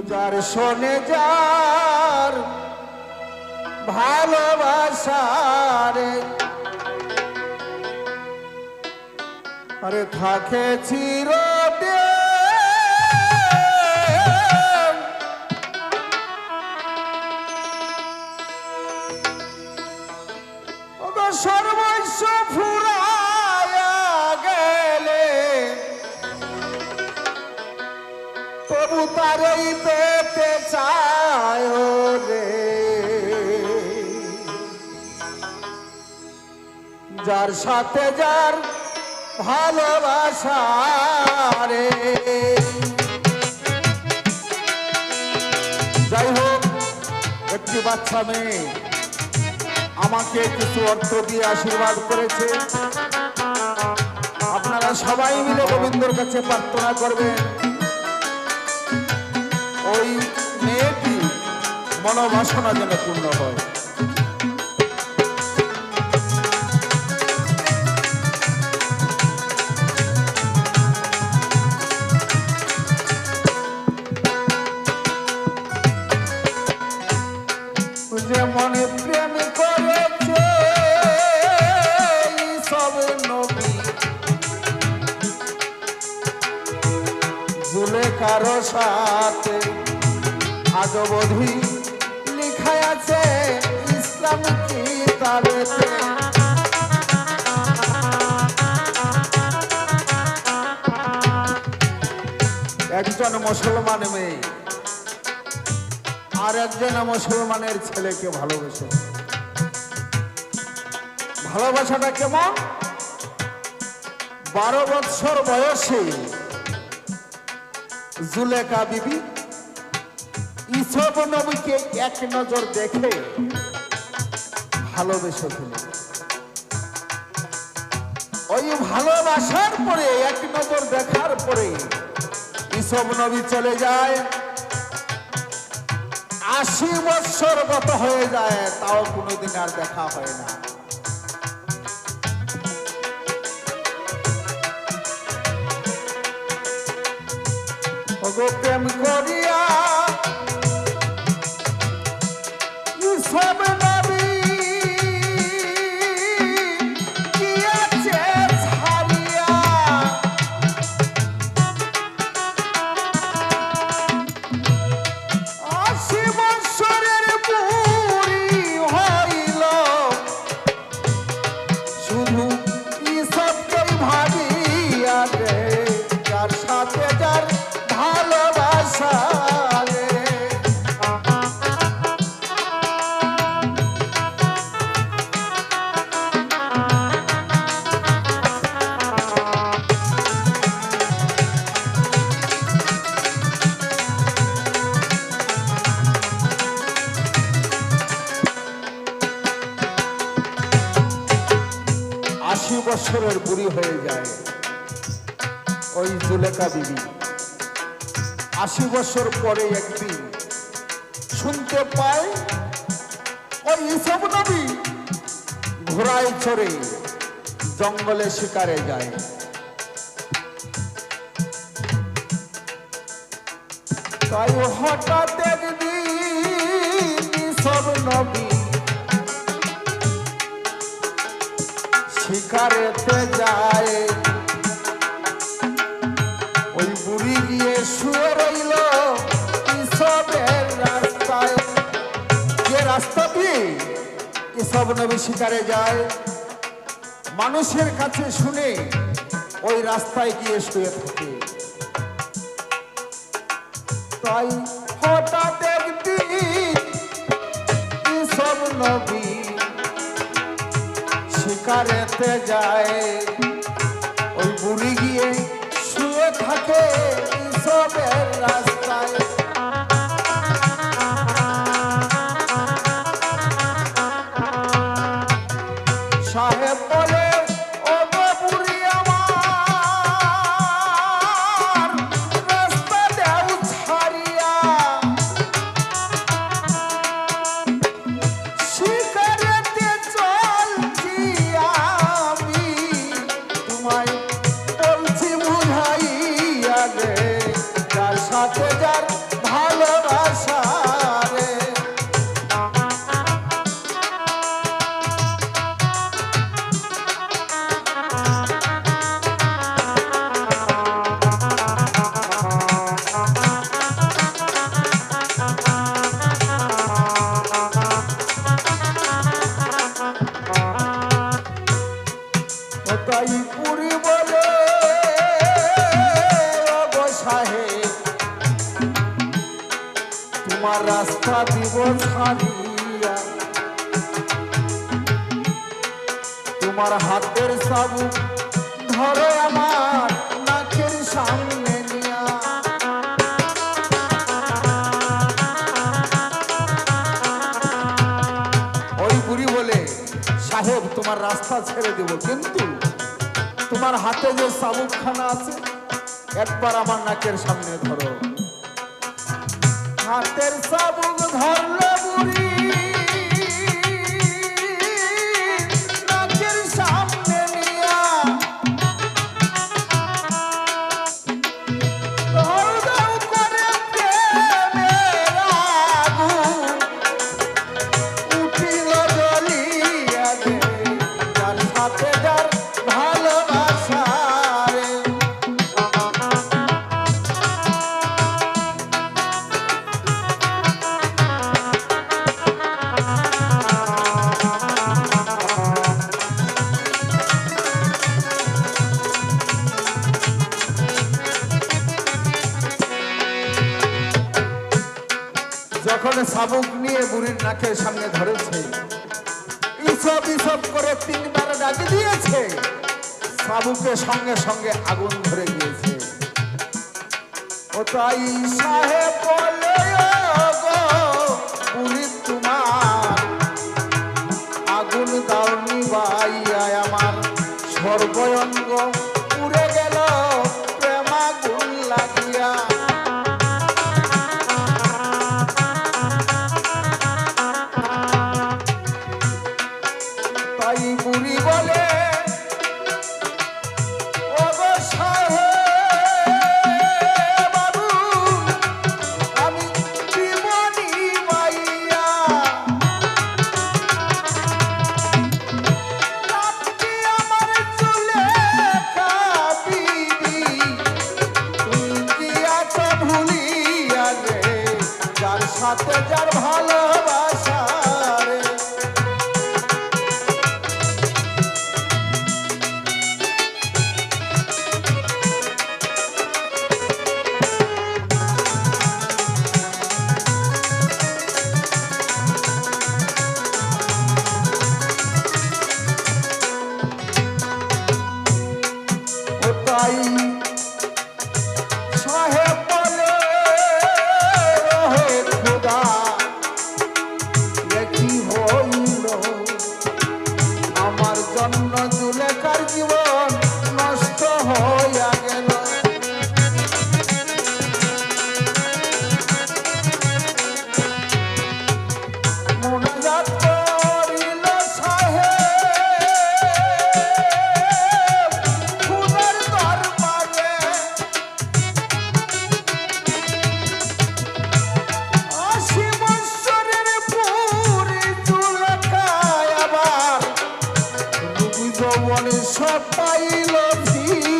যার শোনে যার ভালোবাসারে আরে থাকে চিরদিন সর্বস্ব ফুরায়া গেলে তবু তারই পেতে চায় রে যার সাথে যার ভালোবাসা রে। যাই হোক, একটি বাচ্চা মেয়ে আমাকে কিছু অর্থ দিয়ে আশীর্বাদ করেছে। আপনারা সবাই মিলে গোবিন্দর কাছে প্রার্থনা করবেন ওই মেয়েটি মনোবাসনা যেন পূর্ণ হয়। যে মনে প্রেম করেছে সব নবী জুলেখার সাথে আজ অবধি লেখা আছে ইসলামিক কিতাবেতে। একজন মুসলমান মেয়ে আর একজন মুসলমানের ছেলেকে ভালোবেসে। ভালোবাসাটা কেমন? 12 বছর বয়সে জুলেখা বিবি ইসব নবীকে এক নজর দেখে ভালোবেসে ফেলে। ওই ভালোবাসার পরে এক নজর দেখার পরে ইসব নবী চলে যায়। 80 বছর গত হয়ে যায়, তাও কোনোদিন আর দেখা হয় না। প্রেম করিয়া ইসব নবী গিয়াছে ছাড়িয়া। 80 বছরের বুড়ি হইল, শুধু ইসবকেই ভাবিয়া রে যার সাথে যার ভালোবাসা রে। আশি বছরের বুড়ি হয়ে যায় ওই জুলেখা বিবি। 80 বছর পরে একদিন শুনতে পায় ওই ইসব নবী ঘোড়ায় চড়ে জঙ্গলে শিকারে যায়। তাই হঠাৎ একদিন ইসব নবী শিকারেতে যায়। ওই বুড়ি গিয়ে শুয়ে রইল ইসবের রাস্তায়। যে রাস্তা দিয়ে ইসব নবী শিকারে যায়, মানুষের কাছে শুনে ওই রাস্তায় গিয়ে শুয়ে থাকে। তাই হঠাৎ একদিন ইসব নবী শিকারেতে যায়। ওই বুড়ি গিয়ে শুয়ে থাকে ইসবের রাস্তায়। সাহেব বলে ও বুড়ি আমার রাস্তা দেও ছাড়িয়া। শিকারেতে চলছি আমি, তোমায় বলছি বুঝাইয়া রে যার সাথে যার ভালো তাই পুরি বলে ওগো সাহেব তোমার রাস্তা দিব ছাড়িয়া, তোমার হাতের চাবুক ধরো আমার নাকের সামনে নিয়া। ওই বুড়ি বলে সাহেব তোমার রাস্তা ছেড়ে দেব, কিন্তু তোমার হাতে যে চাবুকখানা আছে একবার আমার নাকের সামনে ধরো। হাতের চাবুক ধরলো বুড়ি নাকের সামনে নিয়া, ধর দাও করে প্রেমের আগুন উঠিল জ্বলিয়া রে, যার সাথে যার ভালোবাসা রে। যখন চাবুক নিয়ে বুড়ির নাকের সামনে ধরেছে, ইসব ইসব করে তিনবার ডাক দিয়েছে, চাবুকে সঙ্গে সঙ্গে আগুন ধরে গিয়েছে। ও তাই সাহেব বলে ওগো বুড়ি তোমার আগুন দাও নিবাইয়া, আমার সর্বঙ্গ পুড়ে গেল প্রেমাগুন লাগিয়া। তাই বুড়ি বলে ওগো সাহেব বাবু আমি জীবনী মাইয়া, আপনি আমার চুলে কাবিবি তুমি দিয়াছ ভুলিয়া রে, যার সাথে যার ভালোবাসা রে। ও তাই সাহেব বলে ওহে খোদা এ কি হইল, আমার জন্য জুলেখার জীবন নষ্ট হইয়া গেল। মোনাজাত করিল সাহেব খুদার দরবারে, ৮০ বৎসরের বুড়ি জুলেখায় আবার রূপ যৌবন সব পাইল ফিরে।